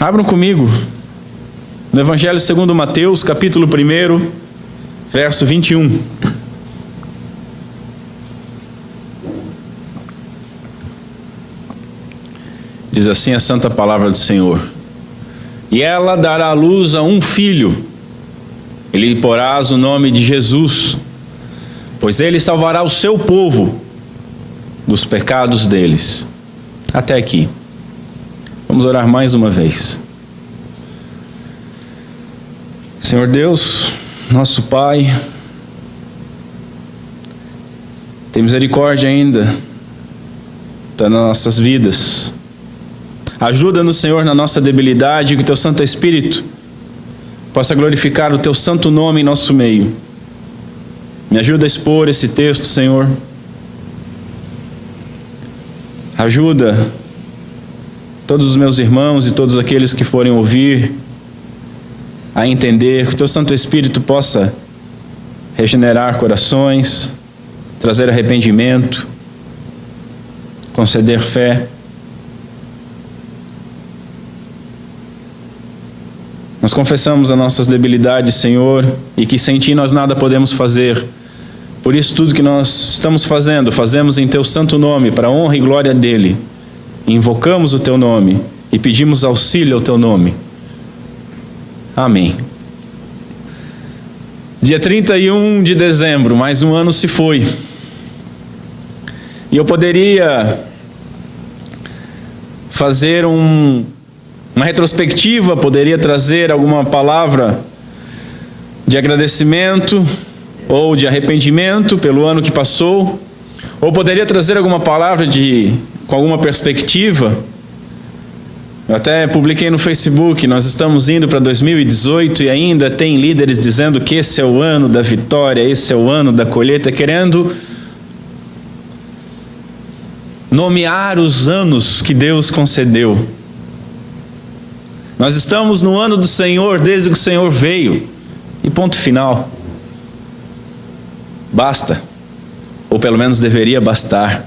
Abram comigo no Evangelho segundo Mateus, capítulo 1, verso 21. Diz assim a santa palavra do Senhor: E ela dará à luz a um filho, e lhe porás o nome de Jesus, pois ele salvará o seu povo dos pecados deles. Até aqui. Vamos orar mais uma vez. Senhor Deus, nosso Pai, tem misericórdia ainda das nossas vidas. Ajuda-nos, Senhor, na nossa debilidade, que o Teu Santo Espírito possa glorificar o Teu santo nome em nosso meio. Me ajuda a expor esse texto, Senhor. Ajuda todos os meus irmãos e todos aqueles que forem ouvir a entender, que o Teu Santo Espírito possa regenerar corações, trazer arrependimento, conceder fé. Nós confessamos as nossas debilidades, Senhor, e que sem Ti nós nada podemos fazer. Por isso tudo que nós estamos fazendo, fazemos em Teu santo nome, para a honra e glória dEle. Invocamos o Teu nome e pedimos auxílio ao Teu nome. Amém. Dia 31 de dezembro, mais um ano se foi. E eu poderia fazer uma retrospectiva, poderia trazer alguma palavra de agradecimento ou de arrependimento pelo ano que passou, ou poderia trazer alguma palavra com alguma perspectiva. Eu até publiquei no Facebook, nós estamos indo para 2018 e ainda tem líderes dizendo que esse é o ano da vitória, esse é o ano da colheita, querendo nomear os anos que Deus concedeu. Nós estamos no ano do Senhor desde que o Senhor veio, e ponto final. Basta, ou pelo menos deveria bastar.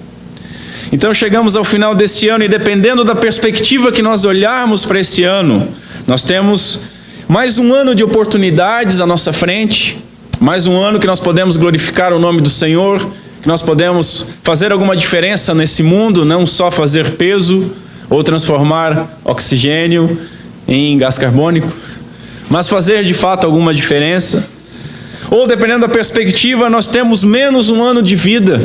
Então chegamos ao final deste ano e dependendo da perspectiva que nós olharmos para este ano, nós temos mais um ano de oportunidades à nossa frente, mais um ano que nós podemos glorificar o nome do Senhor, que nós podemos fazer alguma diferença nesse mundo, não só fazer peso ou transformar oxigênio em gás carbônico, mas fazer de fato alguma diferença. Ou dependendo da perspectiva, nós temos menos um ano de vida.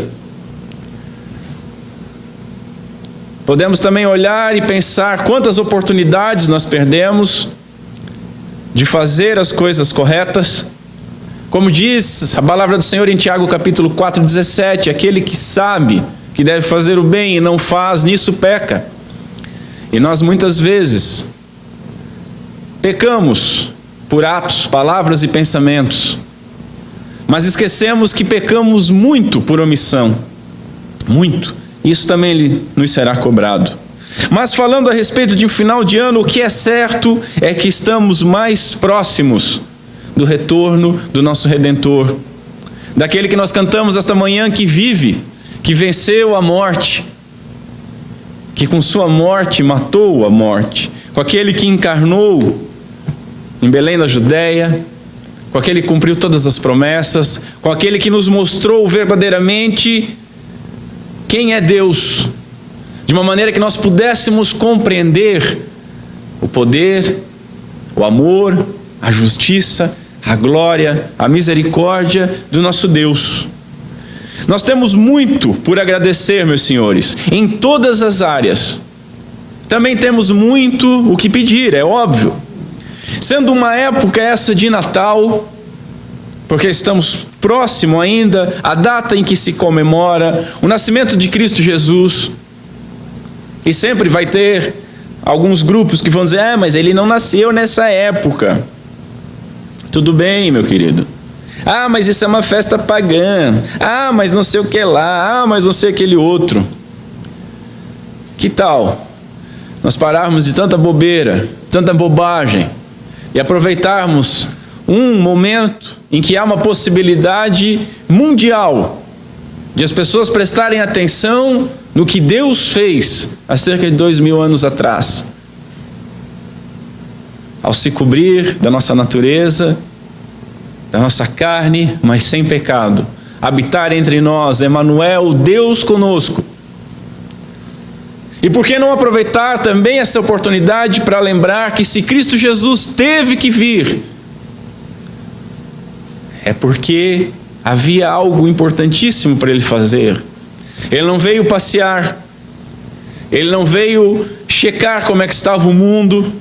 Podemos também olhar e pensar quantas oportunidades nós perdemos de fazer as coisas corretas. Como diz a palavra do Senhor em Tiago capítulo 4:17, aquele que sabe que deve fazer o bem e não faz, nisso peca. E nós muitas vezes pecamos por atos, palavras e pensamentos, mas esquecemos que pecamos muito por omissão, muito. Isso também nos será cobrado. Mas falando a respeito de um final de ano, o que é certo é que estamos mais próximos do retorno do nosso Redentor, daquele que nós cantamos esta manhã, que vive, que venceu a morte, que com sua morte matou a morte, com aquele que encarnou em Belém da Judéia, com aquele que cumpriu todas as promessas, com aquele que nos mostrou verdadeiramente quem é Deus, de uma maneira que nós pudéssemos compreender o poder, o amor, a justiça, a glória, a misericórdia do nosso Deus. Nós temos muito por agradecer, meus senhores, em todas as áreas. Também temos muito o que pedir, é óbvio. Sendo uma época essa de Natal, porque estamos próximo ainda à data em que se comemora o nascimento de Cristo Jesus, e sempre vai ter alguns grupos que vão dizer, mas ele não nasceu nessa época. Tudo bem, meu querido. Mas isso é uma festa pagã. Mas não sei o que lá. Mas não sei aquele outro. Que tal nós pararmos de tanta bobeira, tanta bobagem, e aproveitarmos um momento em que há uma possibilidade mundial de as pessoas prestarem atenção no que Deus fez há cerca de 2000 anos atrás. ao se cobrir da nossa natureza, da nossa carne, mas sem pecado, habitar entre nós, Emanuel, Deus conosco. E por que não aproveitar também essa oportunidade para lembrar que se Cristo Jesus teve que vir, é porque havia algo importantíssimo para ele fazer. Ele não veio passear, ele não veio checar como é que estava o mundo,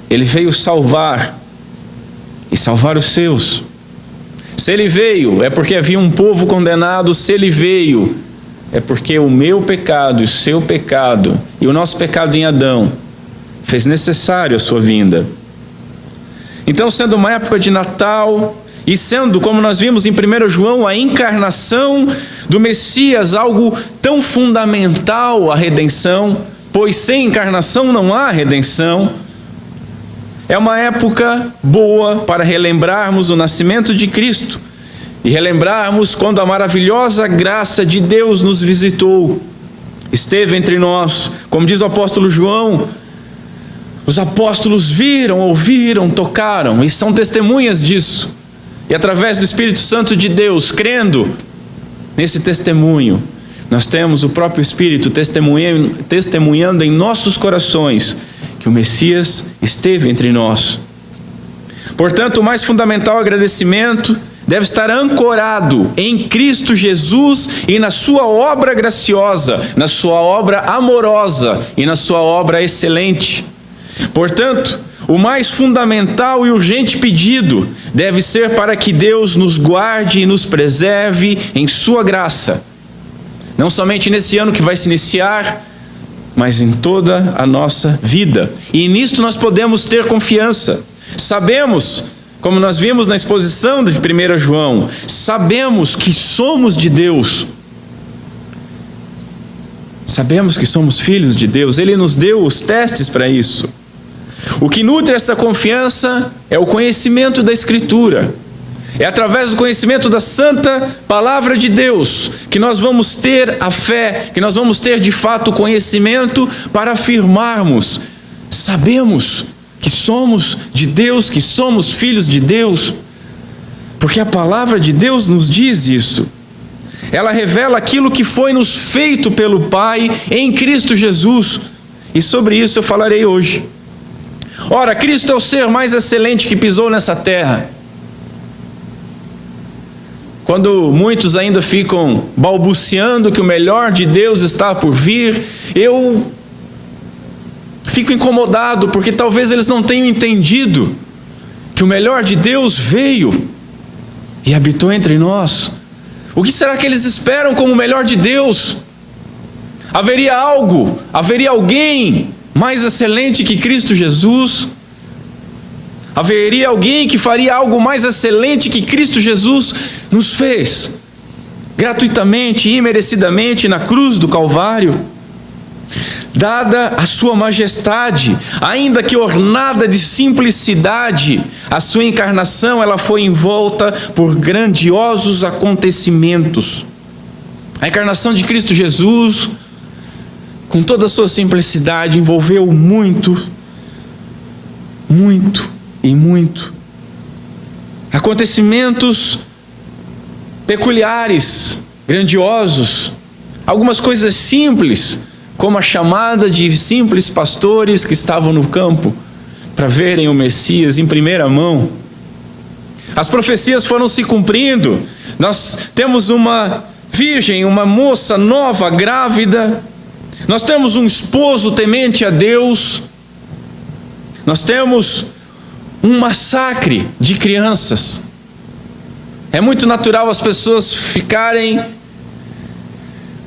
ele veio salvar, e salvar os seus. Se ele veio, é porque havia um povo condenado. Se ele veio, é porque o meu pecado, o seu pecado e o nosso pecado em Adão fez necessário a sua vinda. Então, sendo uma época de Natal e sendo, como nós vimos em 1 João, a encarnação do Messias, algo tão fundamental à redenção, pois sem encarnação não há redenção, é uma época boa para relembrarmos o nascimento de Cristo e relembrarmos quando a maravilhosa graça de Deus nos visitou, esteve entre nós. Como diz o apóstolo João, os apóstolos viram, ouviram, tocaram e são testemunhas disso. E através do Espírito Santo de Deus, crendo nesse testemunho, nós temos o próprio Espírito testemunhando em nossos corações que o Messias esteve entre nós. Portanto, o mais fundamental agradecimento deve estar ancorado em Cristo Jesus e na sua obra graciosa, na sua obra amorosa e na sua obra excelente. Portanto, o mais fundamental e urgente pedido deve ser para que Deus nos guarde e nos preserve em sua graça. Não somente nesse ano que vai se iniciar, mas em toda a nossa vida. E nisto nós podemos ter confiança. Sabemos, como nós vimos na exposição de 1 João, sabemos que somos de Deus. Sabemos que somos filhos de Deus. Ele nos deu os testes para isso. O que nutre essa confiança é o conhecimento da Escritura. É através do conhecimento da santa palavra de Deus que nós vamos ter a fé, que nós vamos ter de fato o conhecimento para afirmarmos, sabemos que somos de Deus, que somos filhos de Deus, porque a palavra de Deus nos diz isso. Ela revela aquilo que foi nos feito pelo Pai em Cristo Jesus, e sobre isso eu falarei hoje. Ora, Cristo é o ser mais excelente que pisou nessa terra. Quando muitos ainda ficam balbuciando que o melhor de Deus está por vir, eu fico incomodado, porque talvez eles não tenham entendido que o melhor de Deus veio e habitou entre nós. O que será que eles esperam como o melhor de Deus? Haveria alguém mais excelente que Cristo Jesus? Haveria alguém que faria algo mais excelente que Cristo Jesus nos fez, gratuitamente e imerecidamente na cruz do Calvário? Dada a sua majestade, ainda que ornada de simplicidade, a sua encarnação ela foi envolta por grandiosos acontecimentos. A encarnação de Cristo Jesus, com toda a sua simplicidade, envolveu muito acontecimentos peculiares, grandiosos, algumas coisas simples, como a chamada de simples pastores que estavam no campo para verem o Messias em primeira mão. As profecias foram se cumprindo. Nós temos uma virgem, uma moça nova, grávida. Nós temos um esposo temente a Deus. Nós temos um massacre de crianças. É muito natural as pessoas ficarem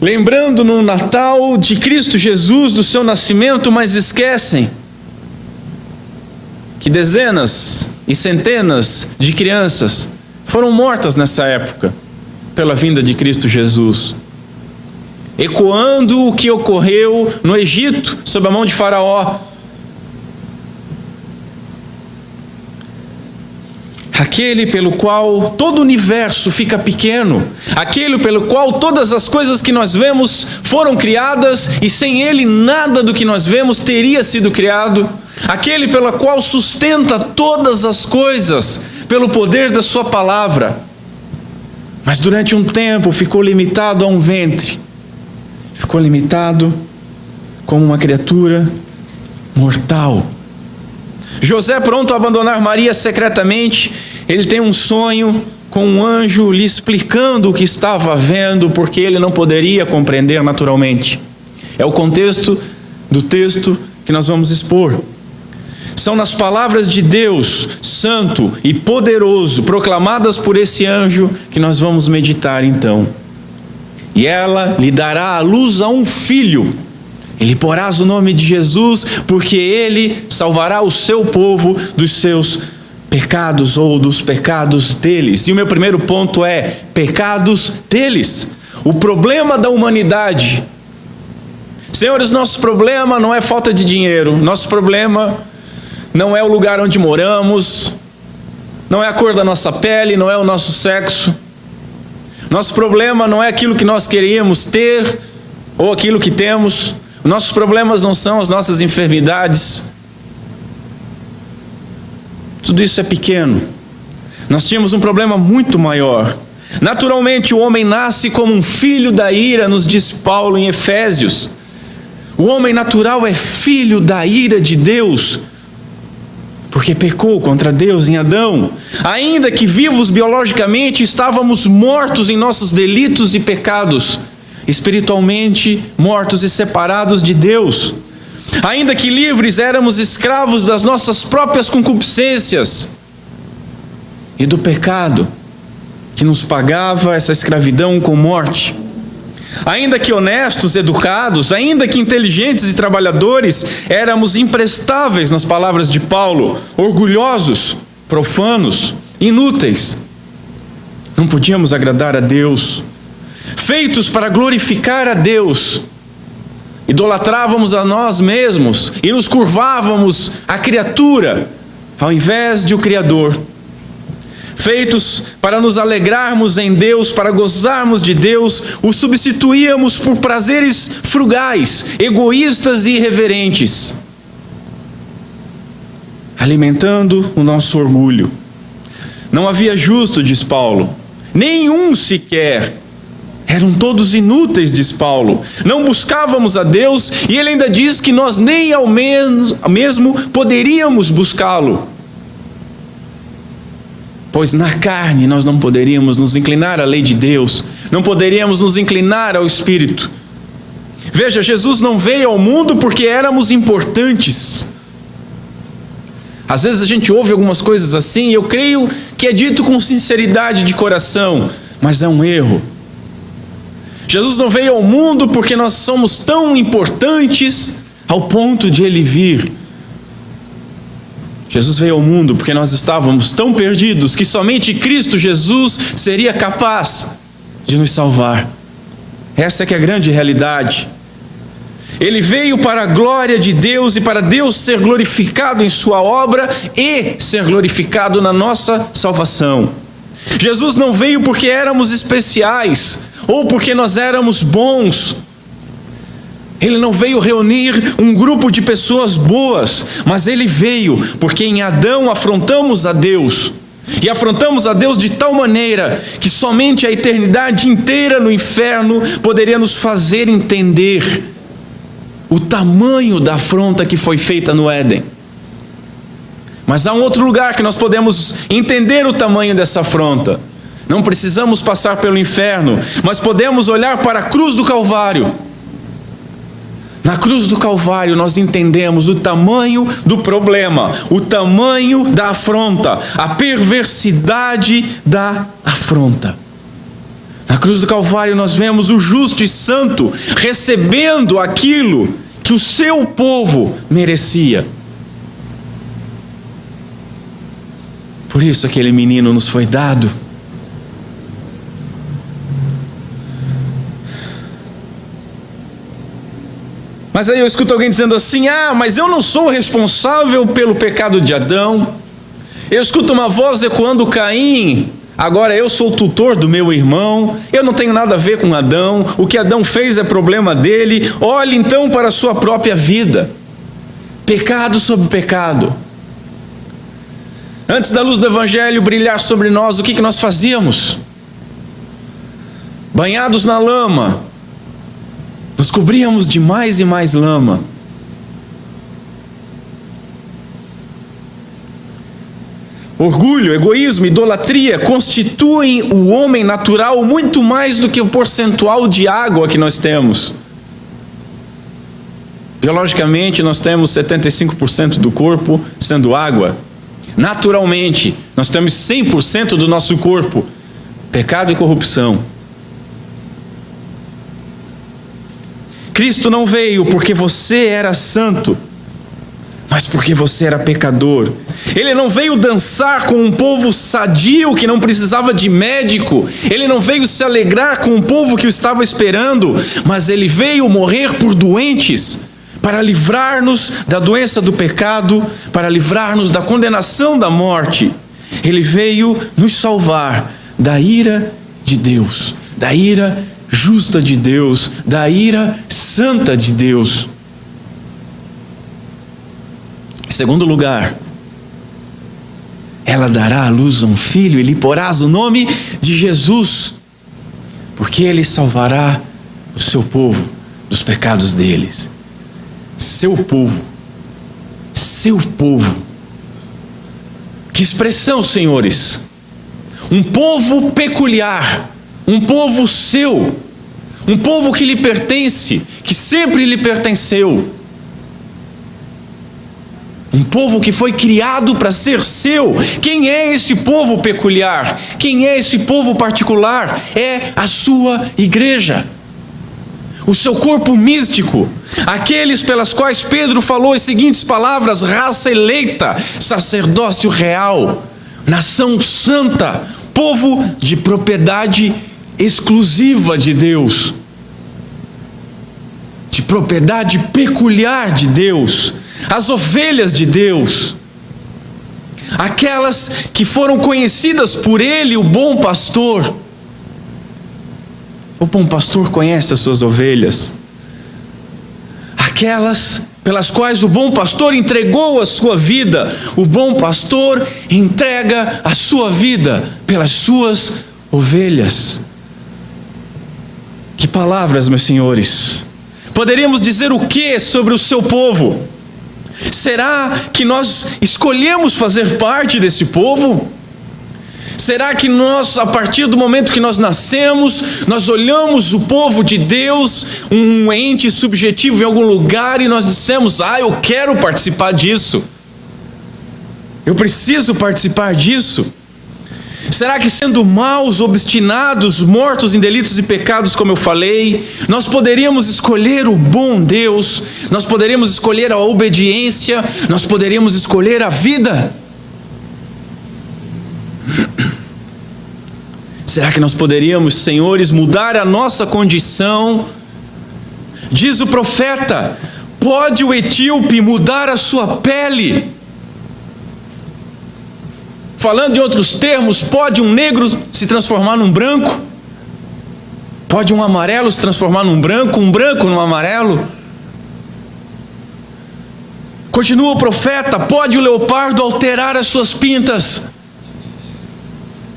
lembrando no Natal de Cristo Jesus, do seu nascimento, mas esquecem que dezenas e centenas de crianças foram mortas nessa época pela vinda de Cristo Jesus, ecoando o que ocorreu no Egito sob a mão de Faraó. Aquele pelo qual todo o universo fica pequeno, aquele pelo qual todas as coisas que nós vemos foram criadas e sem ele nada do que nós vemos teria sido criado, aquele pela qual sustenta todas as coisas pelo poder da sua palavra. Mas durante um tempo ficou limitado a um ventre, ficou limitado como uma criatura mortal. José, pronto a abandonar Maria secretamente, ele tem um sonho com um anjo lhe explicando o que estava vendo, porque ele não poderia compreender naturalmente. É o contexto do texto que nós vamos expor. São nas palavras de Deus, santo e poderoso, proclamadas por esse anjo, que nós vamos meditar então. E ela lhe dará à luz a um filho. Ele porás o nome de Jesus, porque ele salvará o seu povo dos seus pecados ou dos pecados deles. E o meu primeiro ponto é pecados deles. O problema da humanidade. Senhores, nosso problema não é falta de dinheiro. Nosso problema não é o lugar onde moramos. Não é a cor da nossa pele, não é o nosso sexo. Nosso problema não é aquilo que nós queríamos ter ou aquilo que temos. Nossos problemas não são as nossas enfermidades. Tudo isso é pequeno. Nós tínhamos um problema muito maior. Naturalmente, o homem nasce como um filho da ira, nos diz Paulo em Efésios. O homem natural é filho da ira de Deus, porque pecou contra Deus em Adão. Ainda que vivos biologicamente, estávamos mortos em nossos delitos e pecados, espiritualmente mortos e separados de Deus. Ainda que livres, éramos escravos das nossas próprias concupiscências e do pecado que nos pagava essa escravidão com morte. Ainda que honestos, educados, ainda que inteligentes e trabalhadores, éramos imprestáveis, nas palavras de Paulo, orgulhosos, profanos, inúteis. Não podíamos agradar a Deus. Feitos para glorificar a Deus, idolatrávamos a nós mesmos e nos curvávamos à criatura, ao invés de o Criador. Feitos para nos alegrarmos em Deus, para gozarmos de Deus, o substituíamos por prazeres frugais, egoístas e irreverentes, alimentando o nosso orgulho. Não havia justo, diz Paulo, nenhum sequer. Eram todos inúteis, diz Paulo. Não buscávamos a Deus, e ele ainda diz que nós nem ao mesmo poderíamos buscá-lo. Pois na carne nós não poderíamos nos inclinar à lei de Deus, não poderíamos nos inclinar ao Espírito. Veja, Jesus não veio ao mundo porque éramos importantes. Às vezes a gente ouve algumas coisas assim, e eu creio que é dito com sinceridade de coração, mas é um erro. Jesus não veio ao mundo porque nós somos tão importantes ao ponto de ele vir. Jesus veio ao mundo porque nós estávamos tão perdidos que somente Cristo Jesus seria capaz de nos salvar. Essa é que é a grande realidade. Ele veio para a glória de Deus e para Deus ser glorificado em sua obra e ser glorificado na nossa salvação. Jesus não veio porque éramos especiais ou porque nós éramos bons. Ele não veio reunir um grupo de pessoas boas, mas ele veio porque em Adão afrontamos a Deus. E afrontamos a Deus de tal maneira que somente a eternidade inteira no inferno poderia nos fazer entender o tamanho da afronta que foi feita no Éden. Mas há um outro lugar que nós podemos entender o tamanho dessa afronta. Não precisamos passar pelo inferno, mas podemos olhar para a cruz do Calvário. Na cruz do Calvário nós entendemos o tamanho do problema, o tamanho da afronta, a perversidade da afronta. Na cruz do Calvário nós vemos o justo e santo recebendo aquilo que o seu povo merecia. Por isso aquele menino nos foi dado. Mas aí eu escuto alguém dizendo assim: mas eu não sou responsável pelo pecado de Adão. Eu escuto uma voz ecoando Caim: agora eu sou o tutor do meu irmão, eu não tenho nada a ver com Adão, o que Adão fez é problema dele, olhe então para a sua própria vida. Pecado sobre pecado. Antes da luz do Evangelho brilhar sobre nós, o que nós fazíamos? Banhados na lama, nos cobríamos de mais e mais lama. Orgulho, egoísmo, idolatria constituem o homem natural muito mais do que o percentual de água que nós temos. Biologicamente, nós temos 75% do corpo sendo água. Naturalmente, nós temos 100% do nosso corpo, pecado e corrupção. Cristo não veio porque você era santo, mas porque você era pecador. Ele não veio dançar com um povo sadio que não precisava de médico. Ele não veio se alegrar com um povo que o estava esperando, mas ele veio morrer por doentes, para livrar-nos da doença do pecado, para livrar-nos da condenação da morte. Ele veio nos salvar da ira de Deus, da ira justa de Deus, da ira santa de Deus. Em segundo lugar, ela dará à luz um filho e lhe porás o nome de Jesus, porque ele salvará o seu povo dos pecados deles. Seu povo, seu povo. Que expressão, senhores! Um povo peculiar, um povo seu, um povo que lhe pertence, que sempre lhe pertenceu. Um povo que foi criado para ser seu. Quem é esse povo peculiar? Quem é esse povo particular? É a sua igreja. O seu corpo místico. Aqueles pelas quais Pedro falou as seguintes palavras: raça eleita, sacerdócio real, nação santa, povo de propriedade exclusiva de Deus, de propriedade peculiar de Deus. As ovelhas de Deus, aquelas que foram conhecidas por Ele, o bom pastor. O bom pastor conhece as suas ovelhas. Aquelas pelas quais o bom pastor entregou a sua vida. O bom pastor entrega a sua vida pelas suas ovelhas. Que palavras, meus senhores! Poderíamos dizer o que sobre o seu povo? Será que nós escolhemos fazer parte desse povo? Será que nós, a partir do momento que nós nascemos, nós olhamos o povo de Deus, um ente subjetivo em algum lugar, e nós dissemos: eu quero participar disso, eu preciso participar disso? Será que, sendo maus, obstinados, mortos em delitos e pecados, como eu falei, nós poderíamos escolher o bom Deus, nós poderíamos escolher a obediência, nós poderíamos escolher a vida? Será que nós poderíamos, senhores, mudar a nossa condição? Diz o profeta: pode o etíope mudar a sua pele? Falando em outros termos, pode um negro se transformar num branco? Pode um amarelo se transformar num branco, um branco num amarelo? Continua o profeta: pode o leopardo alterar as suas pintas?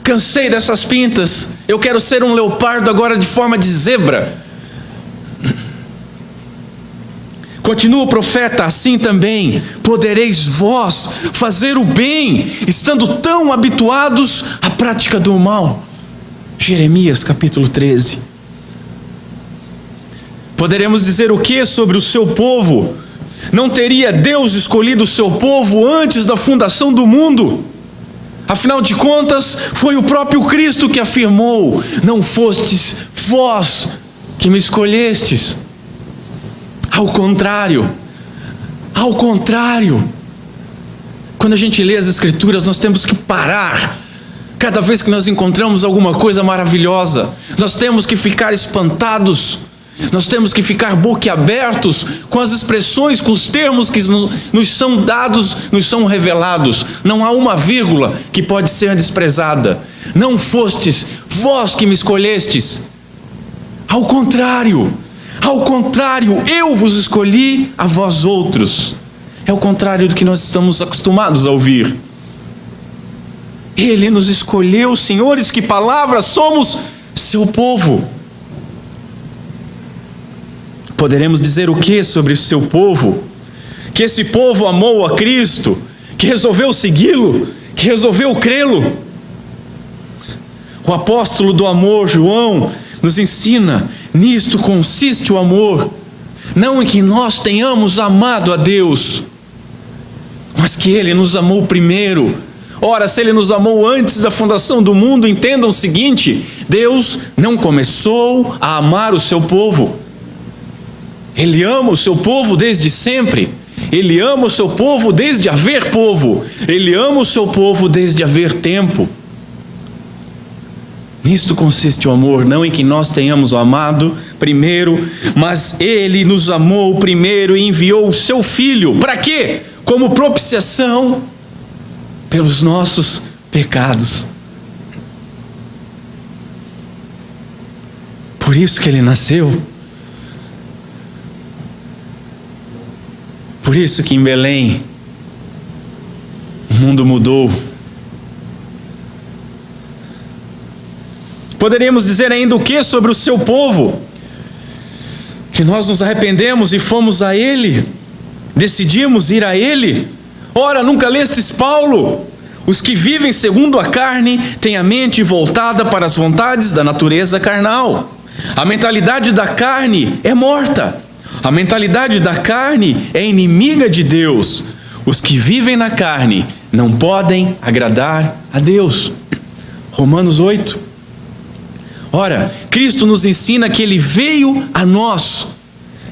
Cansei dessas pintas, eu quero ser um leopardo agora de forma de zebra. Continua o profeta: assim também podereis vós fazer o bem, estando tão habituados à prática do mal. Jeremias capítulo 13. Poderemos dizer o que sobre o seu povo? Não teria Deus escolhido o seu povo antes da fundação do mundo? Afinal de contas, foi o próprio Cristo que afirmou: não fostes vós que me escolhestes. Ao contrário, quando a gente lê as Escrituras, nós temos que parar. Cada vez que nós encontramos alguma coisa maravilhosa, nós temos que ficar espantados, nós temos que ficar boquiabertos com as expressões, com os termos que nos são dados, nos são revelados. Não há uma vírgula que pode ser desprezada. Não fostes vós que me escolhestes. Ao contrário, eu vos escolhi a vós outros. É o contrário do que nós estamos acostumados a ouvir. Ele nos escolheu, senhores, que palavra, somos seu povo. Poderemos dizer o que sobre o seu povo? Que esse povo amou a Cristo, que resolveu segui-lo, que resolveu crê-lo. O apóstolo do amor, João, nos ensina: nisto consiste o amor, não em que nós tenhamos amado a Deus, mas que Ele nos amou primeiro. Ora, se Ele nos amou antes da fundação do mundo, entendam o seguinte: Deus não começou a amar o seu povo. Ele ama o seu povo desde sempre. Ele ama o seu povo desde haver povo. Ele ama o seu povo desde haver tempo. Nisto consiste o amor, não em que nós tenhamos o amado primeiro, mas Ele nos amou primeiro e enviou o seu Filho. Para quê? Como propiciação pelos nossos pecados. Por isso que Ele nasceu. Por isso que em Belém o mundo mudou. Poderíamos dizer ainda o que sobre o seu povo? Que nós nos arrependemos e fomos a Ele, decidimos ir a Ele. Ora, nunca lestes Paulo? Os que vivem segundo a carne têm a mente voltada para as vontades da natureza carnal. A mentalidade da carne é morta. A mentalidade da carne é inimiga de Deus. Os que vivem na carne não podem agradar a Deus. Romanos 8. Ora, Cristo nos ensina que Ele veio a nós.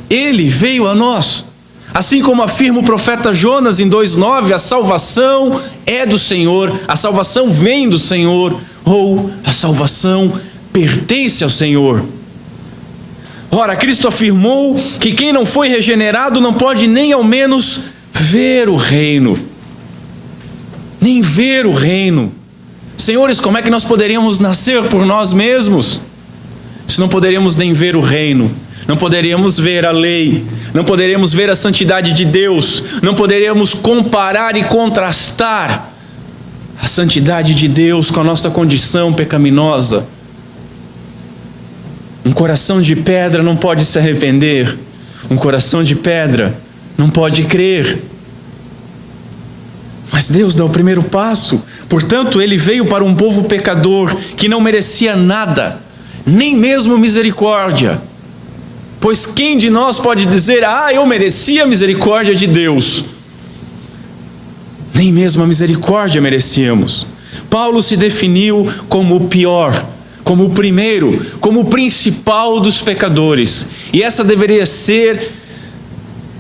Ele veio a nós. Assim como afirma o profeta Jonas em 2:9, a salvação é do Senhor, a salvação vem do Senhor, ou a salvação pertence ao Senhor. Ora, Cristo afirmou que quem não foi regenerado não pode nem ao menos ver o reino. Nem ver o reino. Senhores, como é que nós poderíamos nascer por nós mesmos? Se não poderíamos nem ver o reino, não poderíamos ver a lei, não poderíamos ver a santidade de Deus, não poderíamos comparar e contrastar a santidade de Deus com a nossa condição pecaminosa. Um coração de pedra não pode se arrepender, um coração de pedra não pode crer. Mas Deus dá o primeiro passo. Portanto, Ele veio para um povo pecador que não merecia nada, nem mesmo misericórdia. Pois quem de nós pode dizer: eu merecia a misericórdia de Deus? Nem mesmo a misericórdia merecíamos. Paulo se definiu como o pior, como o primeiro, como o principal dos pecadores. E essa deveria ser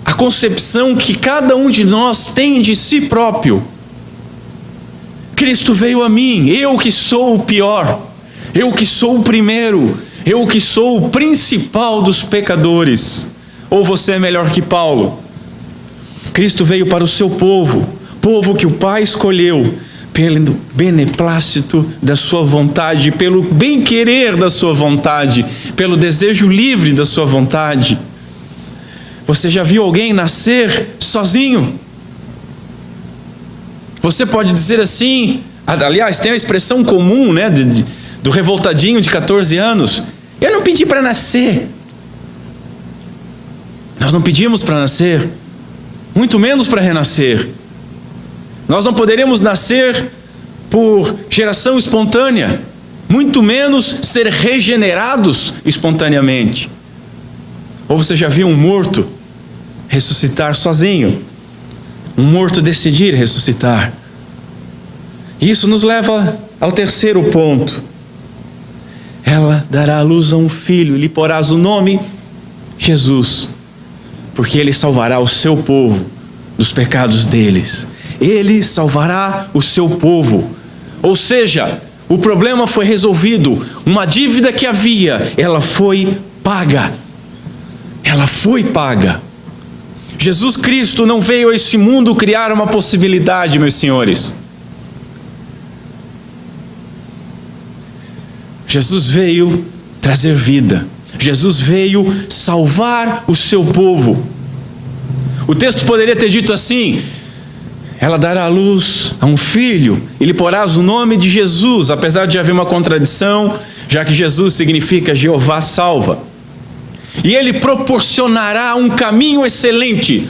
a concepção que cada um de nós tem de si próprio. Cristo veio a mim, eu que sou o pior, eu que sou o primeiro, eu que sou o principal dos pecadores. Ou você é melhor que Paulo? Cristo veio para o seu povo, povo que o Pai escolheu, pelo beneplácito da sua vontade, pelo bem-querer da sua vontade, pelo desejo livre da sua vontade. Você já viu alguém nascer sozinho? Você pode dizer assim, aliás, tem a expressão comum, né, do revoltadinho de 14 anos: eu não pedi para nascer. Nós não pedimos para nascer, muito menos para renascer. Nós não poderemos nascer por geração espontânea, muito menos ser regenerados espontaneamente. Ou você já viu um morto ressuscitar sozinho? Um morto decidir ressuscitar. Isso nos leva ao terceiro ponto. Ela dará à luz a um filho, lhe porás o nome Jesus, porque Ele salvará o seu povo dos pecados deles. Ele salvará o seu povo. Ou seja, o problema foi resolvido. Uma dívida que havia, ela foi paga. Ela foi paga. Jesus Cristo não veio a esse mundo criar uma possibilidade, meus senhores. Jesus veio trazer vida. Jesus veio salvar o seu povo. O texto poderia ter dito assim: ela dará à luz a um filho, e lhe porás o nome de Jesus, apesar de haver uma contradição, já que Jesus significa Jeová salva. E ele proporcionará um caminho excelente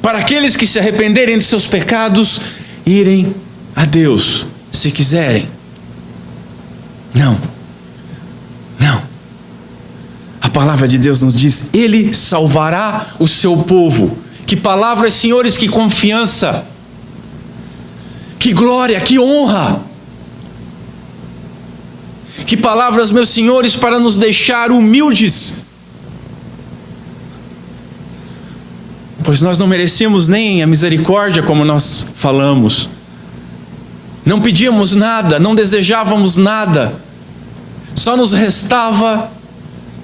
para aqueles que se arrependerem de seus pecados, irem a Deus, se quiserem. Não. A palavra de Deus nos diz: Ele salvará o seu povo. Que palavras, senhores, que confiança, que glória, que honra. Que palavras, meus senhores, para nos deixar humildes. Pois nós não merecíamos nem a misericórdia, como nós falamos. Não pedíamos nada, não desejávamos nada. Só nos restava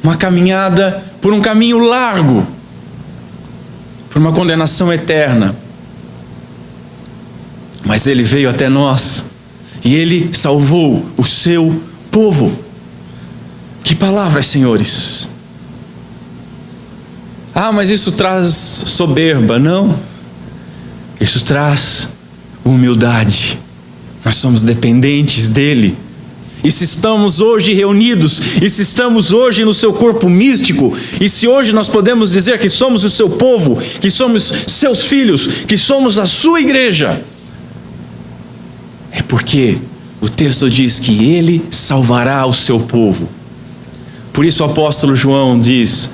uma caminhada por um caminho largo, por uma condenação eterna. Mas Ele veio até nós e Ele salvou o seu povo. Que palavras, senhores! Ah, mas isso traz soberba. Não. Isso traz humildade. Nós somos dependentes dEle. E se estamos hoje reunidos, e se estamos hoje no seu corpo místico, e se hoje nós podemos dizer que somos o seu povo, que somos seus filhos, que somos a sua igreja, é porque o texto diz que Ele salvará o seu povo. Por isso o apóstolo João diz: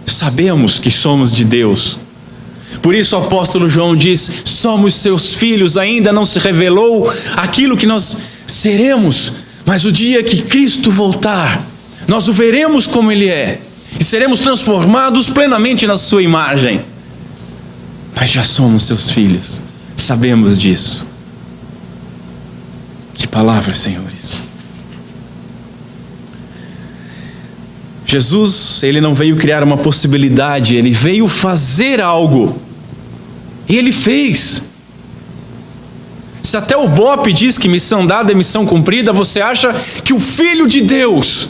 sabemos que somos de Deus. Por isso o apóstolo João diz: somos seus filhos, ainda não se revelou aquilo que nós seremos, mas o dia que Cristo voltar, nós o veremos como Ele é, e seremos transformados plenamente na sua imagem. Mas já somos seus filhos, sabemos disso. Que palavras, senhores! Jesus, Ele não veio criar uma possibilidade, Ele veio fazer algo. E Ele fez. Se até o Bope diz que missão dada é missão cumprida, você acha que o Filho de Deus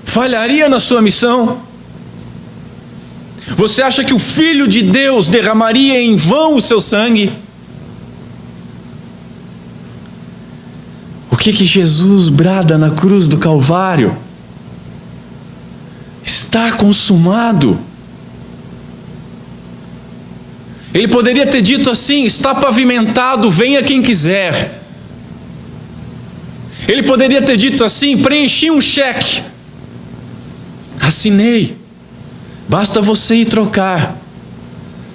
falharia na sua missão? Você acha que o Filho de Deus derramaria em vão o seu sangue? O que Jesus brada na cruz do Calvário? Está consumado. Ele poderia ter dito assim: está pavimentado, venha quem quiser. Ele poderia ter dito assim: preenchi um cheque, assinei, basta você ir trocar.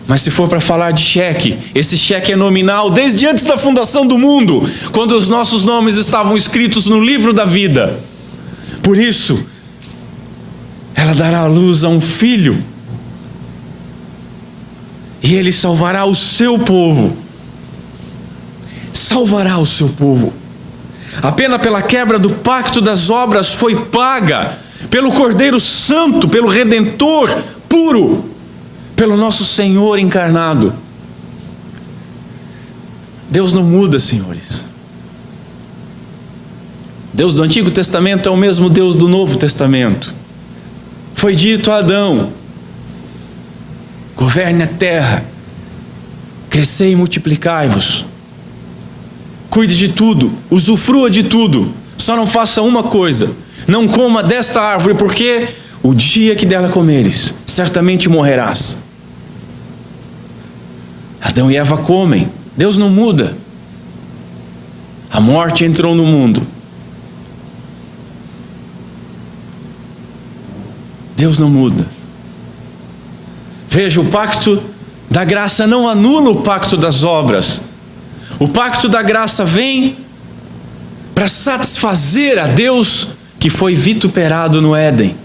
Mas se for para falar de cheque, esse cheque é nominal desde antes da fundação do mundo, quando os nossos nomes estavam escritos no livro da vida. Por isso, ela dará à luz a um filho, e Ele salvará o seu povo. Salvará o seu povo. A pena pela quebra do pacto das obras foi paga pelo Cordeiro Santo, pelo Redentor puro, pelo nosso Senhor encarnado. Deus não muda, senhores. Deus do Antigo Testamento é o mesmo Deus do Novo Testamento. Foi dito a Adão: governe a terra, crescei e multiplicai-vos, cuide de tudo, usufrua de tudo, só não faça uma coisa: não coma desta árvore, porque o dia que dela comeres, certamente morrerás. Adão e Eva comem. Deus não muda. A morte entrou no mundo. Deus não muda. Veja, o pacto da graça não anula o pacto das obras. O pacto da graça vem para satisfazer a Deus que foi vituperado no Éden.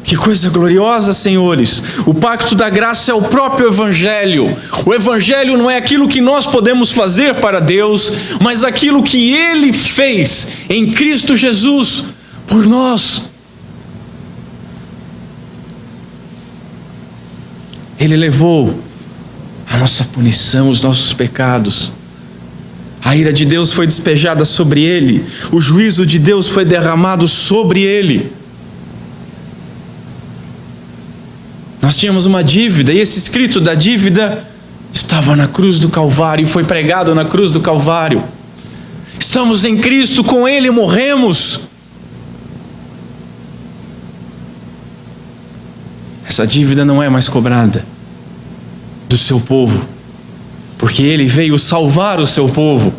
Que coisa gloriosa, senhores! O pacto da graça é o próprio Evangelho. O Evangelho não é aquilo que nós podemos fazer para Deus, mas aquilo que Ele fez em Cristo Jesus por nós. Ele levou a nossa punição, os nossos pecados. A ira de Deus foi despejada sobre Ele. O juízo de Deus foi derramado sobre Ele. Nós tínhamos uma dívida, e esse escrito da dívida estava na cruz do Calvário, e foi pregado na cruz do Calvário. Estamos em Cristo, com Ele morremos. Essa dívida não é mais cobrada do seu povo, porque Ele veio salvar o seu povo.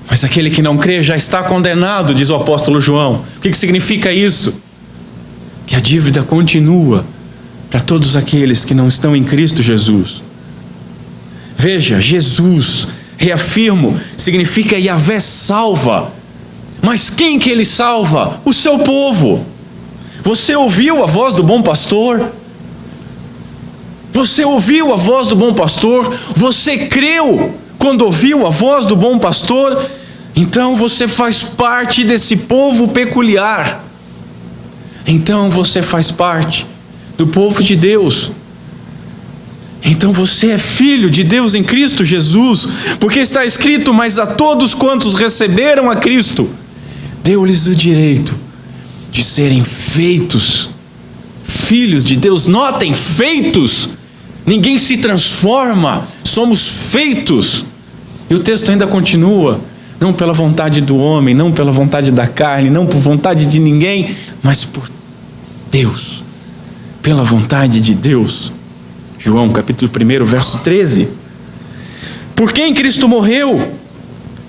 Mas aquele que não crê já está condenado, diz o apóstolo João. O que significa isso? Que a dívida continua para todos aqueles que não estão em Cristo Jesus. Veja, Jesus, reafirmo, significa Yahvé salva. Mas quem que Ele salva? O seu povo. Você ouviu a voz do bom pastor? Você ouviu a voz do bom pastor? Você creu quando ouviu a voz do bom pastor? Então você faz parte desse povo peculiar. Então você faz parte do povo de Deus. Então você é filho de Deus em Cristo Jesus, porque está escrito: mas a todos quantos receberam a Cristo, deu-lhes o direito de serem feitos filhos de Deus. Notem, feitos. Ninguém se transforma, somos feitos. E o texto ainda continua: não pela vontade do homem, não pela vontade da carne, não por vontade de ninguém, mas por Deus, pela vontade de Deus. João capítulo 1, verso 13. Por quem Cristo morreu?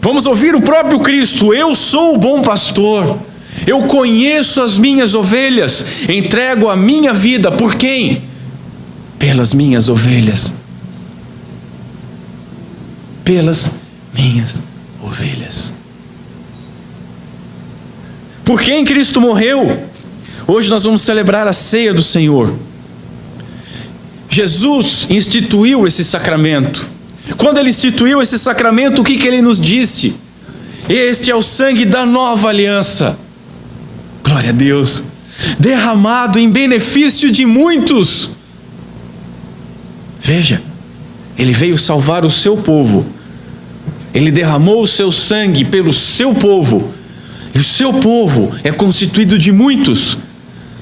Vamos ouvir o próprio Cristo: eu sou o bom pastor, eu conheço as minhas ovelhas, entrego a minha vida. Por quem? Pelas minhas ovelhas. Pelas minhas ovelhas. Por quem Cristo morreu? Hoje nós vamos celebrar a ceia do Senhor. Jesus instituiu esse sacramento. Quando Ele instituiu esse sacramento, o que Ele nos disse? Este é o sangue da nova aliança. Glória a Deus. Derramado em benefício de muitos. Veja, Ele veio salvar o seu povo. Ele derramou o seu sangue pelo seu povo. E o seu povo é constituído de muitos,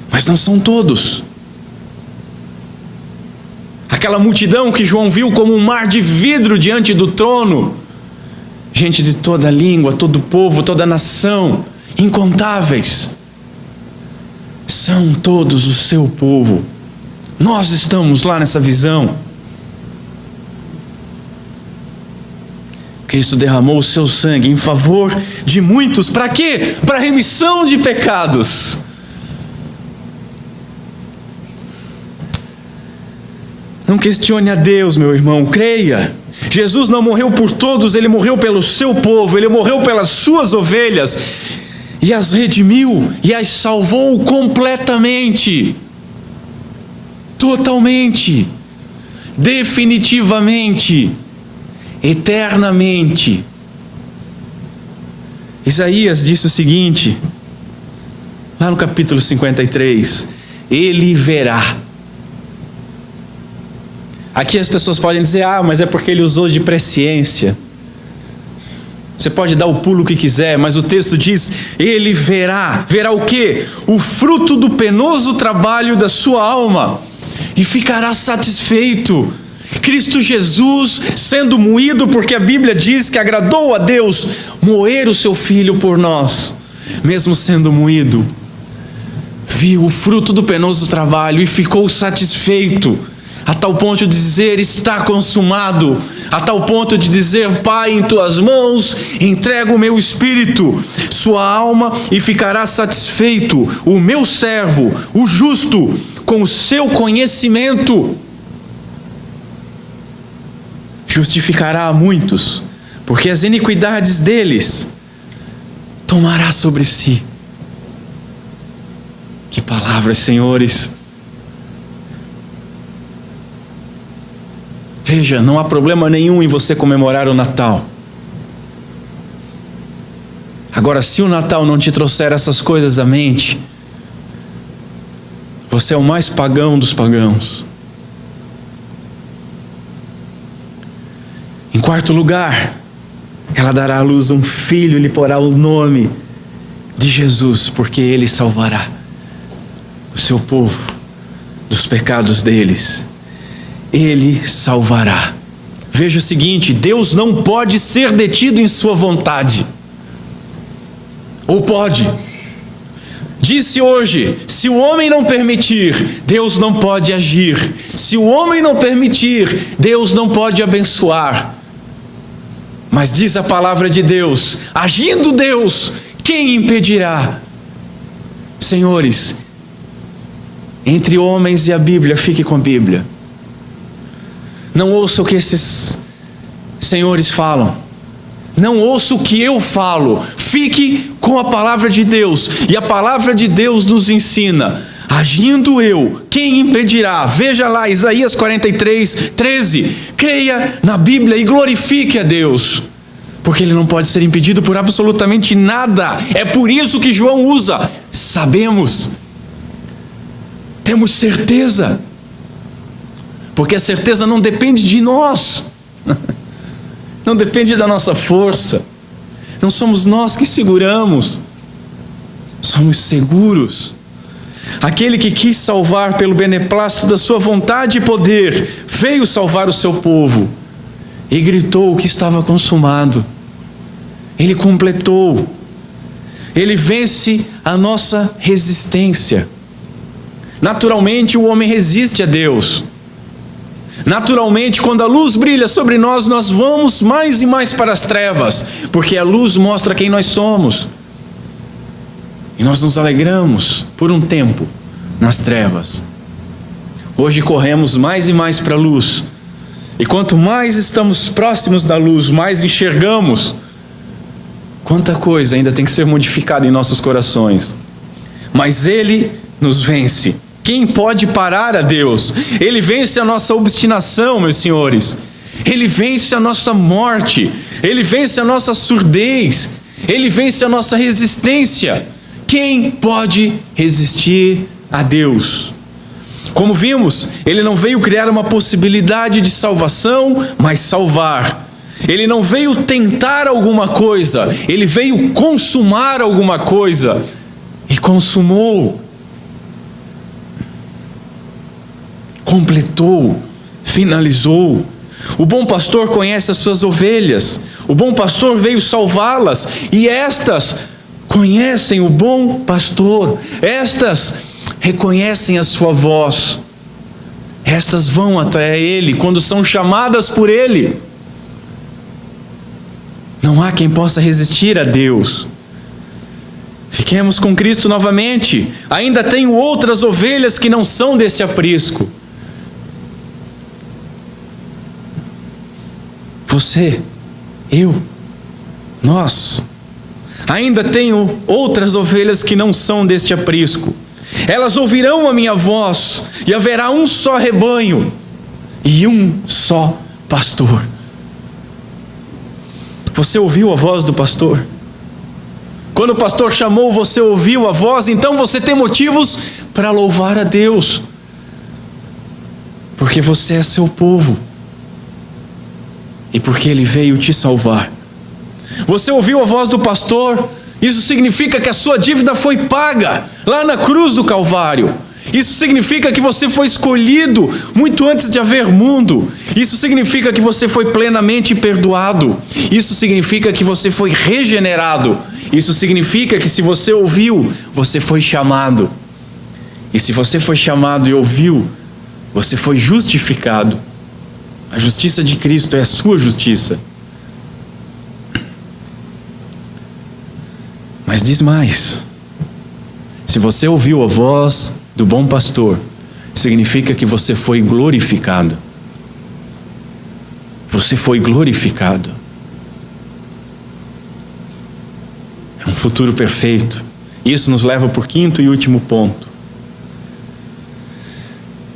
mas não são todos. Aquela multidão que João viu como um mar de vidro diante do trono, gente de toda língua, todo povo, toda nação, incontáveis, são todos o seu povo. Nós estamos lá nessa visão. Cristo derramou o seu sangue em favor de muitos. Para quê? Para a remissão de pecados. Não questione a Deus, meu irmão, creia. Jesus não morreu por todos, Ele morreu pelo seu povo, Ele morreu pelas suas ovelhas, e as redimiu, e as salvou completamente, totalmente, definitivamente, eternamente. Isaías disse o seguinte, lá no capítulo 53, Ele verá. Aqui as pessoas podem dizer: mas é porque Ele usou de presciência. Você pode dar o pulo que quiser, mas o texto diz: Ele verá. Verá o quê? O fruto do penoso trabalho da sua alma, e ficará satisfeito. Cristo Jesus sendo moído, porque a Bíblia diz que agradou a Deus moer o seu Filho por nós. Mesmo sendo moído, viu o fruto do penoso trabalho e ficou satisfeito, a tal ponto de dizer: está consumado, a tal ponto de dizer: Pai, em tuas mãos entrego o meu espírito. Sua alma e ficará satisfeito o meu servo, o justo, com o seu conhecimento. Justificará a muitos, porque as iniquidades deles tomará sobre si. Que palavras, senhores! Veja, não há problema nenhum em você comemorar o Natal. Agora, se o Natal não te trouxer essas coisas à mente, você é o mais pagão dos pagãos. Em quarto lugar, ela dará à luz um filho e lhe porá o nome de Jesus, porque Ele salvará o seu povo dos pecados deles. Ele salvará. Veja o seguinte: Deus não pode ser detido em sua vontade. Ou pode? Disse hoje: se o homem não permitir, Deus não pode agir. Se o homem não permitir, Deus não pode abençoar. Mas diz a palavra de Deus: agindo Deus, quem impedirá? Senhores, entre homens e a Bíblia, fique com a Bíblia. Não ouça o que esses senhores falam. Não ouça o que eu falo. Fique com a palavra de Deus. E a palavra de Deus nos ensina: agindo eu, quem impedirá? Veja lá, Isaías 43, 13. Creia na Bíblia e glorifique a Deus, porque Ele não pode ser impedido por absolutamente nada. É por isso que João usa: sabemos, temos certeza, porque a certeza não depende de nós, não depende da nossa força, não somos nós que seguramos, somos seguros. Aquele que quis salvar pelo beneplácito da sua vontade e poder, veio salvar o seu povo e gritou que estava consumado. Ele completou. Ele vence a nossa resistência. Naturalmente o homem resiste a Deus. Naturalmente, quando a luz brilha sobre nós, nós vamos mais e mais para as trevas, porque a luz mostra quem nós somos. E nós nos alegramos por um tempo nas trevas. Hoje corremos mais e mais para a luz. E quanto mais estamos próximos da luz, mais enxergamos quanta coisa ainda tem que ser modificada em nossos corações. Mas Ele nos vence. Quem pode parar a Deus? Ele vence a nossa obstinação, meus senhores. Ele vence a nossa morte. Ele vence a nossa surdez. Ele vence a nossa resistência. Quem pode resistir a Deus? Como vimos, Ele não veio criar uma possibilidade de salvação, mas salvar. Ele não veio tentar alguma coisa, Ele veio consumar alguma coisa. E consumou. Completou, finalizou. O bom pastor conhece as suas ovelhas. O bom pastor veio salvá-las. E estas conhecem o bom pastor. Estas reconhecem a sua voz. Estas vão até Ele quando são chamadas por Ele. Não há quem possa resistir a Deus. Fiquemos com Cristo novamente. Ainda tenho outras ovelhas que não são desse aprisco. Você, eu, nós. Ainda tenho outras ovelhas que não são deste aprisco. Elas ouvirão a minha voz, e haverá um só rebanho e um só pastor. Você ouviu a voz do pastor? Quando o pastor chamou, você ouviu a voz? Então você tem motivos para louvar a Deus, porque você é seu povo e porque Ele veio te salvar. Você ouviu a voz do pastor? Isso significa que a sua dívida foi paga lá na cruz do Calvário. Isso significa que você foi escolhido muito antes de haver mundo. Isso significa que você foi plenamente perdoado. Isso significa que você foi regenerado. Isso significa que se você ouviu, você foi chamado. E se você foi chamado e ouviu, você foi justificado. A justiça de Cristo é a sua justiça. Mas diz mais: se você ouviu a voz do bom pastor, significa que você foi glorificado. Você foi glorificado. É um futuro perfeito. Isso nos leva para o quinto e último ponto.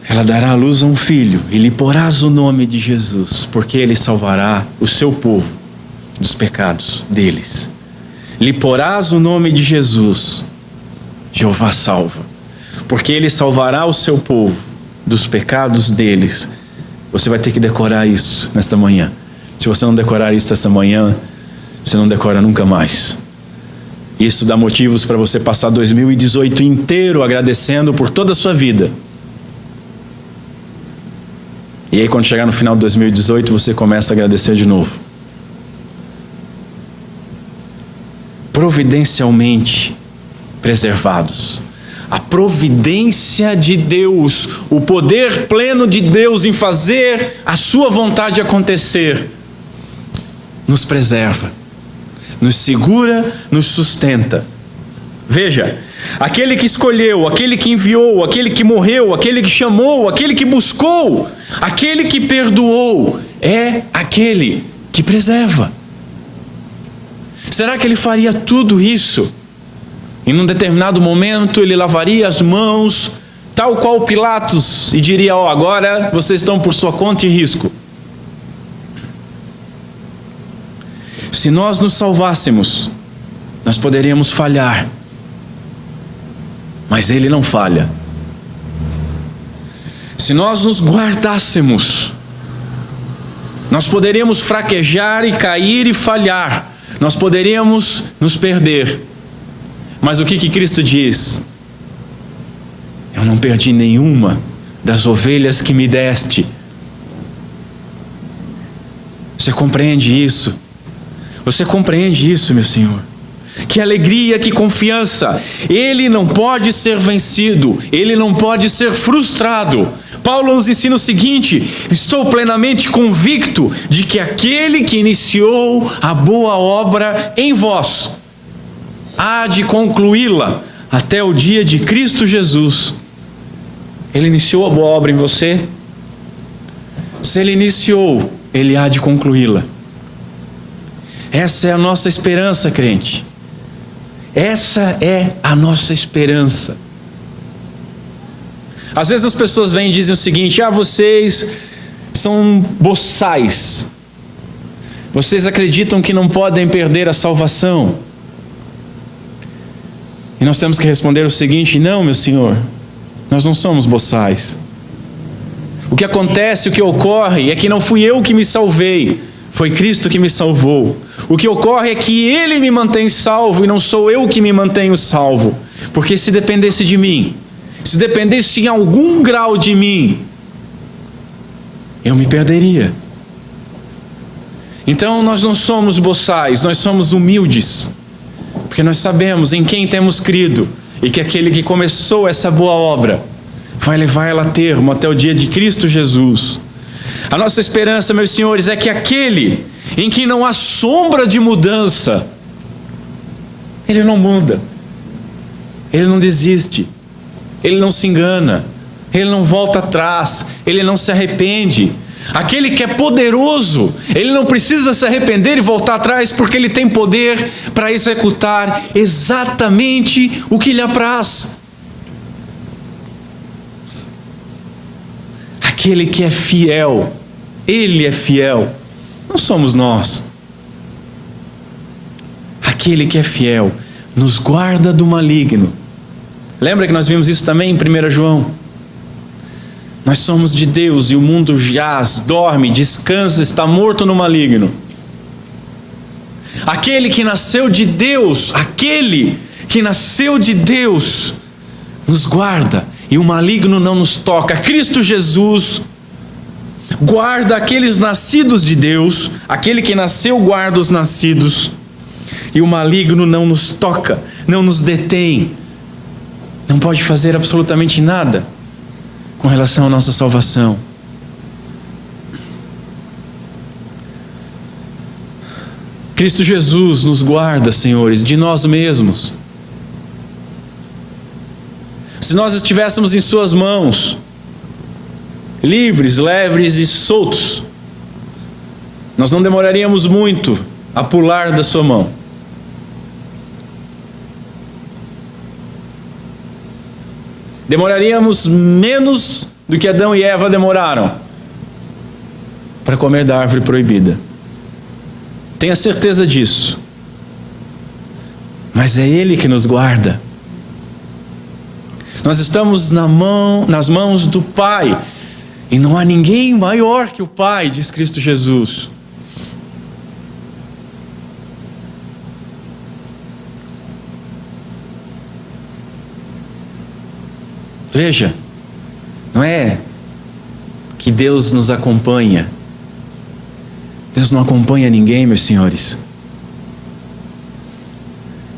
Ela dará à luz a um filho e lhe porás o nome de Jesus, porque Ele salvará o seu povo dos pecados deles. Lhe porás o nome de Jesus, Jeová salva, porque Ele salvará o seu povo dos pecados deles. Você vai ter que decorar isso nesta manhã. Se você não decorar isso esta manhã, você não decora nunca mais. Isso dá motivos para você passar 2018 inteiro agradecendo por toda a sua vida. E aí quando chegar no final de 2018, você começa a agradecer de novo. Providencialmente preservados. A providência de Deus, o poder pleno de Deus em fazer a sua vontade acontecer, nos preserva, nos segura, nos sustenta. Veja, aquele que escolheu, aquele que enviou, aquele que morreu, aquele que chamou, aquele que buscou, aquele que perdoou, é aquele que preserva. Será que ele faria tudo isso? Em um determinado momento ele lavaria as mãos, tal qual Pilatos, e diria: agora vocês estão por sua conta e risco. Se nós nos salvássemos, nós poderíamos falhar, mas ele não falha. Se nós nos guardássemos, nós poderíamos fraquejar e cair e falhar, nós poderíamos nos perder. Mas o que Cristo diz? Eu não perdi nenhuma das ovelhas que me deste. Você compreende isso? Você compreende isso, meu Senhor? Que alegria, que confiança! Ele não pode ser vencido, ele não pode ser frustrado. Paulo nos ensina o seguinte: estou plenamente convicto de que aquele que iniciou a boa obra em vós há de concluí-la até o dia de Cristo Jesus. Ele iniciou a boa obra em você. Se ele iniciou, ele há de concluí-la. Essa é a nossa esperança, crente. Essa é a nossa esperança. Às vezes as pessoas vêm e dizem o seguinte: vocês são boçais. Vocês acreditam que não podem perder a salvação. E nós temos que responder o seguinte: não, meu Senhor, nós não somos boçais. O que acontece, o que ocorre é que não fui eu que me salvei, foi Cristo que me salvou. O que ocorre é que Ele me mantém salvo e não sou eu que me mantenho salvo. Porque se dependesse de mim, se dependesse em algum grau de mim, eu me perderia. Então nós não somos boçais, nós somos humildes. Porque nós sabemos em quem temos crido e que aquele que começou essa boa obra vai levar ela a termo até o dia de Cristo Jesus. A nossa esperança, meus senhores, é que aquele em que não há sombra de mudança, ele não muda, ele não desiste, ele não se engana, ele não volta atrás, ele não se arrepende. Aquele que é poderoso, ele não precisa se arrepender e voltar atrás, porque ele tem poder para executar exatamente o que lhe apraz. Aquele que é fiel, ele é fiel, não somos nós. Aquele que é fiel nos guarda do maligno. Lembra que nós vimos isso também em 1 João? Nós somos de Deus e o mundo jaz, dorme, descansa, está morto no maligno. Aquele que nasceu de Deus, nos guarda e o maligno não nos toca. Cristo Jesus guarda aqueles nascidos de Deus, aquele que nasceu guarda os nascidos, e o maligno não nos toca, não nos detém, não pode fazer absolutamente nada com relação à nossa salvação. Cristo Jesus nos guarda, senhores, de nós mesmos. Se nós estivéssemos em suas mãos, livres, leves e soltos, nós não demoraríamos muito a pular da sua mão. Demoraríamos menos do que Adão e Eva demoraram para comer da árvore proibida. Tenha certeza disso. Mas é Ele que nos guarda. Nós estamos nas mãos do Pai. E não há ninguém maior que o Pai, diz Cristo Jesus. Veja, não é que Deus nos acompanha. Deus não acompanha ninguém, meus senhores.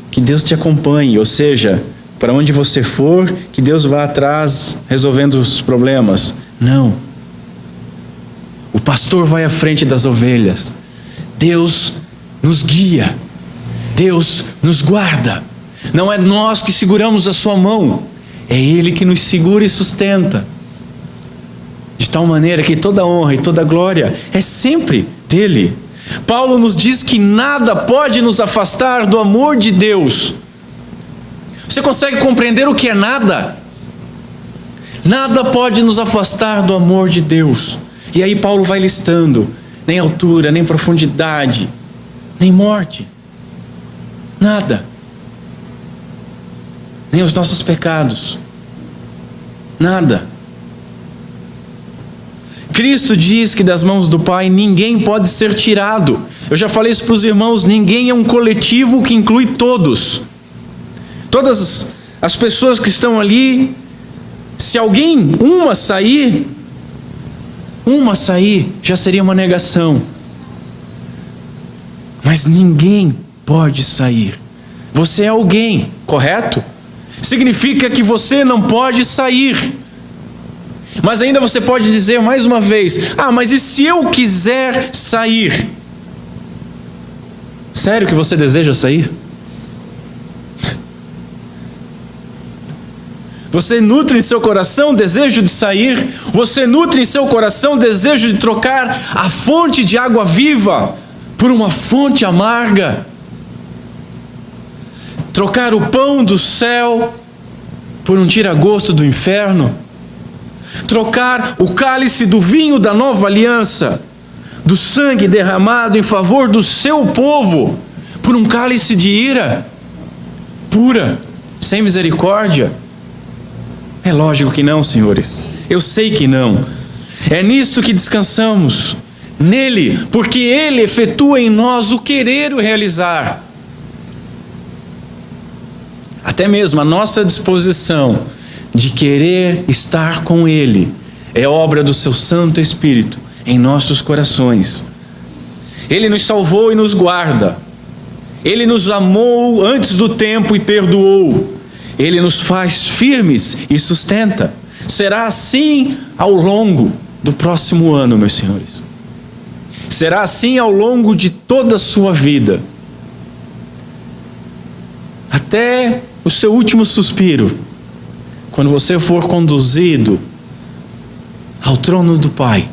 Que Deus te acompanhe, ou seja, para onde você for, que Deus vá atrás resolvendo os problemas. Não. O pastor vai à frente das ovelhas. Deus nos guia. Deus nos guarda. Não é nós que seguramos a sua mão, é Ele que nos segura e sustenta. De tal maneira que toda honra e toda glória é sempre dele. Paulo nos diz que nada pode nos afastar do amor de Deus. Você consegue compreender o que é nada? Nada pode nos afastar do amor de Deus. E aí Paulo vai listando: nem altura, nem profundidade, nem morte. Nada. Nem os nossos pecados. Nada. Cristo diz que das mãos do Pai ninguém pode ser tirado. Eu já falei isso para os irmãos: ninguém é um coletivo que inclui todos. Todas as pessoas que estão ali, se alguém, uma sair, já seria uma negação. Mas ninguém pode sair. Você é alguém, correto? Significa que você não pode sair. Mas ainda você pode dizer mais uma vez: mas e se eu quiser sair? Sério que você deseja sair? Você nutre em seu coração desejo de sair? Você nutre em seu coração desejo de trocar a fonte de água viva por uma fonte amarga? Trocar o pão do céu por um tira-gosto do inferno? Trocar o cálice do vinho da nova aliança, do sangue derramado em favor do seu povo, por um cálice de ira pura, sem misericórdia? É lógico que não, senhores. Eu sei que não. É nisto que descansamos, nele, porque ele efetua em nós o querer e o realizar. Até mesmo a nossa disposição de querer estar com ele é obra do seu Santo Espírito em nossos corações. Ele nos salvou e nos guarda. Ele nos amou antes do tempo e perdoou. Ele nos faz firmes e sustenta. Será assim ao longo do próximo ano, meus senhores. Será assim ao longo de toda a sua vida. Até o seu último suspiro. Quando você for conduzido ao trono do Pai.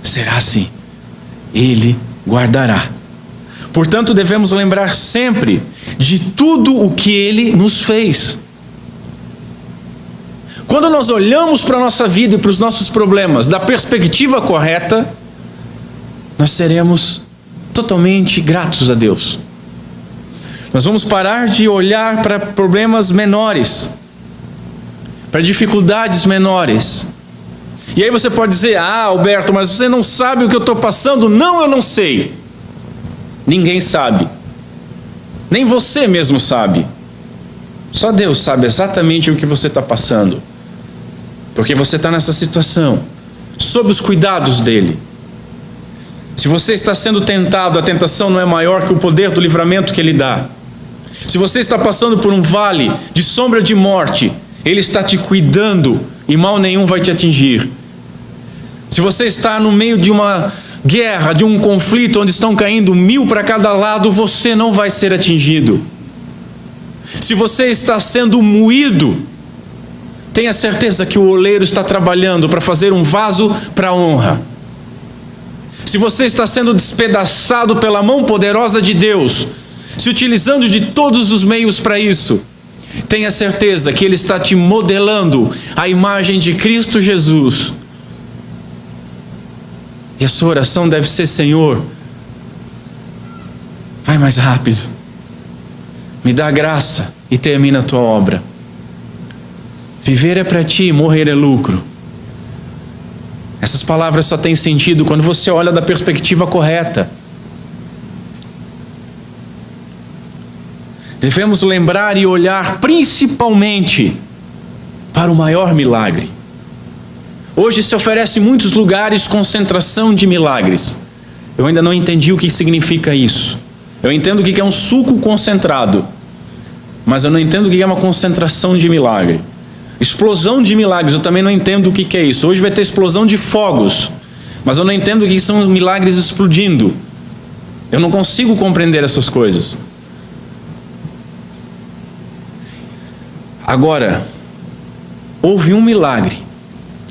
Será assim. Ele guardará. Portanto, devemos lembrar sempre de tudo o que Ele nos fez. Quando nós olhamos para a nossa vida e para os nossos problemas da perspectiva correta, nós seremos totalmente gratos a Deus. Nós vamos parar de olhar para problemas menores, para dificuldades menores. E aí você pode dizer: Alberto, mas você não sabe o que eu estou passando. Não, eu não sei. Ninguém sabe. Nem você mesmo sabe. Só Deus sabe exatamente o que você está passando. Porque você está nessa situação, sob os cuidados dele. Se você está sendo tentado, a tentação não é maior que o poder do livramento que ele dá. Se você está passando por um vale de sombra de morte, ele está te cuidando e mal nenhum vai te atingir. Se você está no meio de uma guerra, de um conflito onde estão caindo 1000 para cada lado, você não vai ser atingido. Se você está sendo moído, tenha certeza que o oleiro está trabalhando para fazer um vaso para a honra. Se você está sendo despedaçado pela mão poderosa de Deus, se utilizando de todos os meios para isso, tenha certeza que Ele está te modelando a imagem de Cristo Jesus. E a sua oração deve ser: Senhor, vai mais rápido, me dá graça e termina a tua obra. Viver é para ti, morrer é lucro. Essas palavras só têm sentido quando você olha da perspectiva correta. Devemos lembrar e olhar principalmente para o maior milagre. Hoje se oferece em muitos lugares concentração de milagres. Eu ainda não entendi o que significa isso. Eu entendo o que é um suco concentrado, mas eu não entendo o que é uma concentração de milagre. Explosão de milagres, eu também não entendo o que é isso. Hoje vai ter explosão de fogos, mas eu não entendo o que são milagres explodindo. Eu não consigo compreender essas coisas. Agora, houve um milagre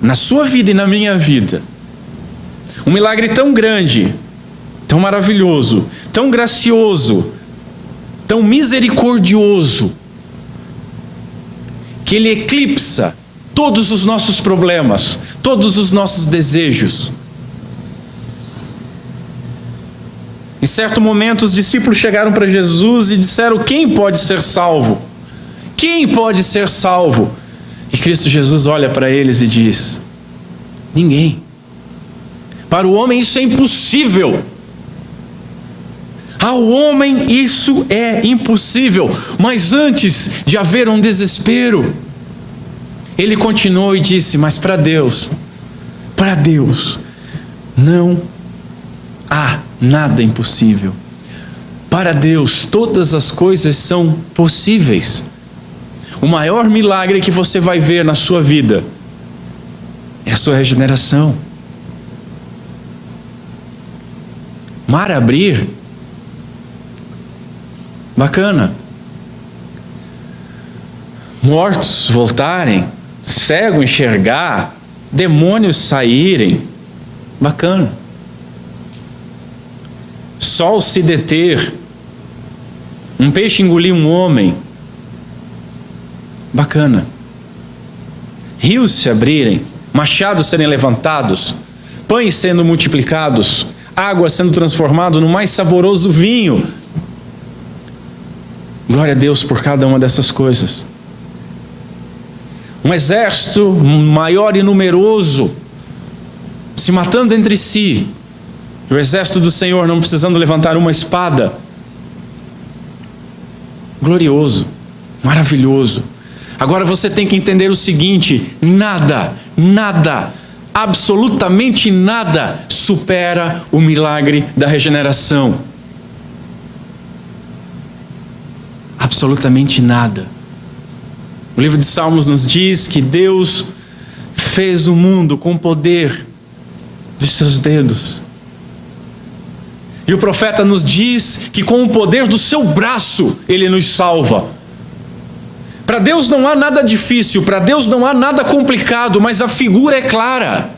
na sua vida e na minha vida. Um milagre tão grande, tão maravilhoso, tão gracioso, tão misericordioso, que ele eclipsa todos os nossos problemas, todos os nossos desejos. Em certo momento, os discípulos chegaram para Jesus e disseram: quem pode ser salvo? Quem pode ser salvo? E Cristo Jesus olha para eles e diz: ninguém. Para o homem isso é impossível. Ao homem isso é impossível. Mas antes de haver um desespero, ele continuou e disse: mas para Deus não há nada impossível. Para Deus todas as coisas são possíveis. O maior milagre que você vai ver na sua vida é a sua regeneração. Mar abrir, bacana. Mortos voltarem, cego enxergar, demônios saírem, bacana. Sol se deter, um peixe engolir um homem, bacana. Rios se abrirem, machados serem levantados, pães sendo multiplicados, água sendo transformada no mais saboroso vinho. Glória a Deus por cada uma dessas coisas. Um exército maior e numeroso se matando entre si, e o exército do Senhor não precisando levantar uma espada. Glorioso, maravilhoso. Agora você tem que entender o seguinte: nada, absolutamente nada supera o milagre da regeneração. Absolutamente nada. O livro de Salmos nos diz que Deus fez o mundo com o poder dos seus dedos. E o profeta nos diz que com o poder do seu braço Ele nos salva. Para Deus não há nada difícil, para Deus não há nada complicado, mas a figura é clara.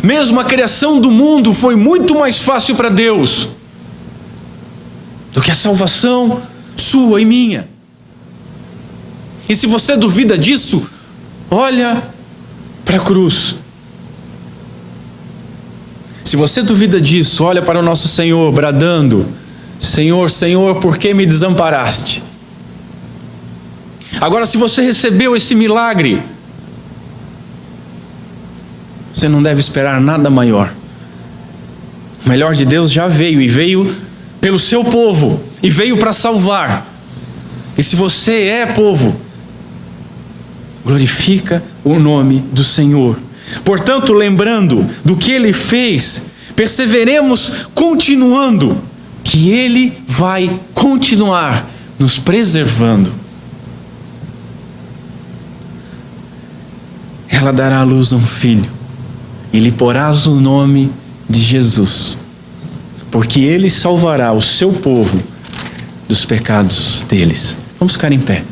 Mesmo a criação do mundo foi muito mais fácil para Deus do que a salvação sua e minha. E se você duvida disso, olha para a cruz. Se você duvida disso, olha para o nosso Senhor bradando: Senhor, Senhor, por que me desamparaste? Agora, se você recebeu esse milagre, você não deve esperar nada maior. O melhor de Deus já veio, e veio pelo seu povo, e veio para salvar. E se você é povo, glorifica o nome do Senhor. Portanto, lembrando do que Ele fez, perseveremos continuando, que Ele vai continuar nos preservando. Ela dará à luz um filho, e lhe porás o nome de Jesus, porque Ele salvará o seu povo dos pecados deles. Vamos ficar em pé.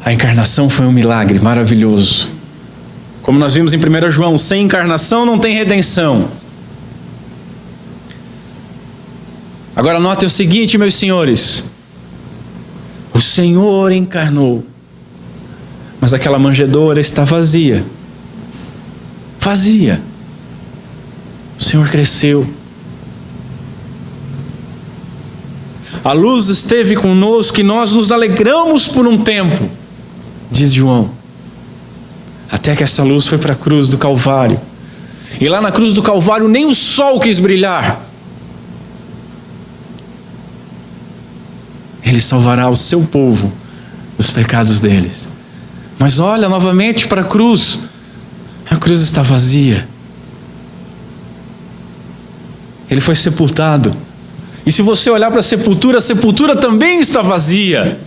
A encarnação foi um milagre maravilhoso. Como nós vimos em 1 João, sem encarnação não tem redenção. Agora notem o seguinte, meus senhores: o Senhor encarnou, mas aquela manjedoura está vazia. Vazia. O Senhor cresceu. A luz esteve conosco e nós nos alegramos por um tempo, diz João, até que essa luz foi para a cruz do Calvário. E lá na cruz do Calvário nem o sol quis brilhar. Ele salvará o seu povo dos pecados deles. Mas olha novamente para a cruz está vazia. Ele foi sepultado. E se você olhar para a sepultura também está vazia.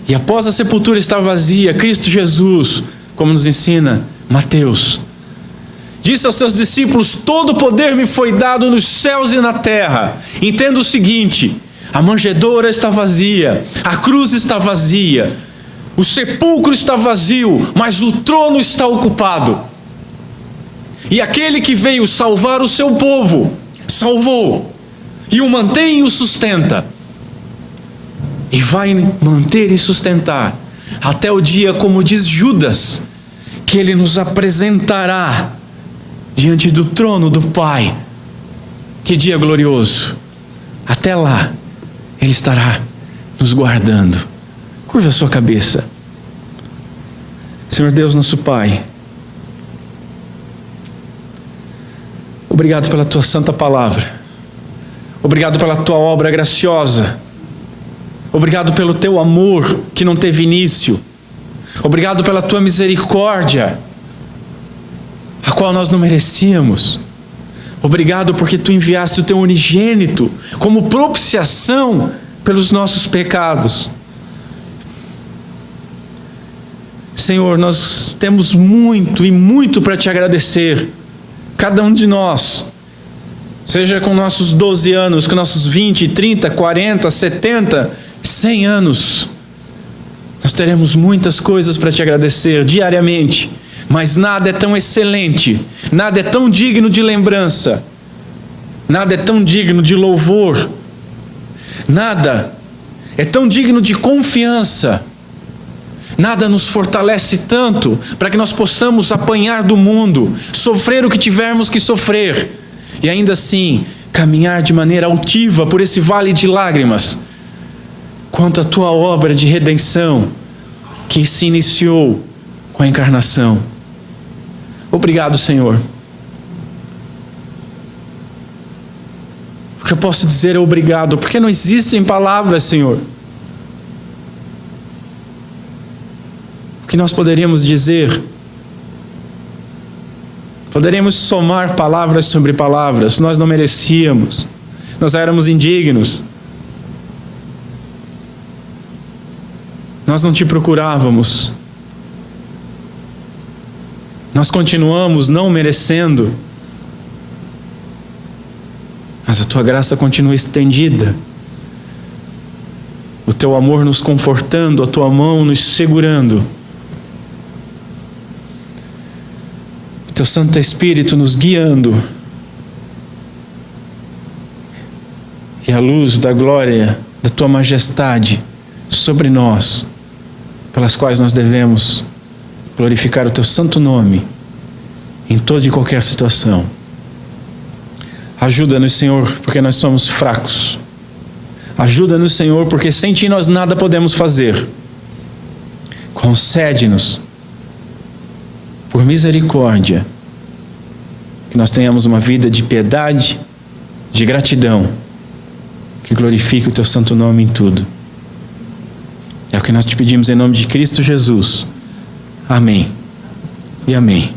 E após a sepultura estar vazia, Cristo Jesus, como nos ensina Mateus, disse aos seus discípulos: todo poder me foi dado nos céus e na terra. Entenda o seguinte: a manjedoura está vazia, a cruz está vazia, o sepulcro está vazio, mas o trono está ocupado. E aquele que veio salvar o seu povo, salvou, e o mantém e o sustenta. E vai manter e sustentar até o dia, como diz Judas, que ele nos apresentará diante do trono do Pai. Que dia glorioso! Até lá, Ele estará nos guardando. Curva a sua cabeça. Senhor Deus, nosso Pai, obrigado pela Tua santa palavra. Obrigado pela Tua obra graciosa. Obrigado pelo Teu amor que não teve início. Obrigado pela Tua misericórdia, a qual nós não merecíamos. Obrigado porque Tu enviaste o Teu unigênito como propiciação pelos nossos pecados. Senhor, nós temos muito e muito para Te agradecer. Cada um de nós, seja com nossos 12 anos, com nossos 20, 30, 40, 70, 100 anos, nós teremos muitas coisas para Te agradecer diariamente, mas nada é tão excelente, nada é tão digno de lembrança, nada é tão digno de louvor, nada é tão digno de confiança, nada nos fortalece tanto para que nós possamos apanhar do mundo, sofrer o que tivermos que sofrer, e ainda assim caminhar de maneira altiva por esse vale de lágrimas, quanto a Tua obra de redenção que se iniciou com a encarnação. Obrigado, Senhor. O que eu posso dizer é obrigado, porque não existem palavras, Senhor. O que nós poderíamos dizer? Poderíamos somar palavras sobre palavras. Nós não merecíamos, nós éramos indignos, nós não Te procurávamos, nós continuamos não merecendo, mas a Tua graça continua estendida, o Teu amor nos confortando, a Tua mão nos segurando, o Teu Santo Espírito nos guiando, e a luz da glória da Tua majestade sobre nós, pelas quais nós devemos glorificar o Teu santo nome em toda e qualquer situação. Ajuda-nos, Senhor, porque nós somos fracos. Ajuda-nos, Senhor, porque sem Ti nós nada podemos fazer. Concede-nos, por misericórdia, que nós tenhamos uma vida de piedade, de gratidão, que glorifique o Teu santo nome em tudo. É o que nós Te pedimos em nome de Cristo Jesus. Amém e amém.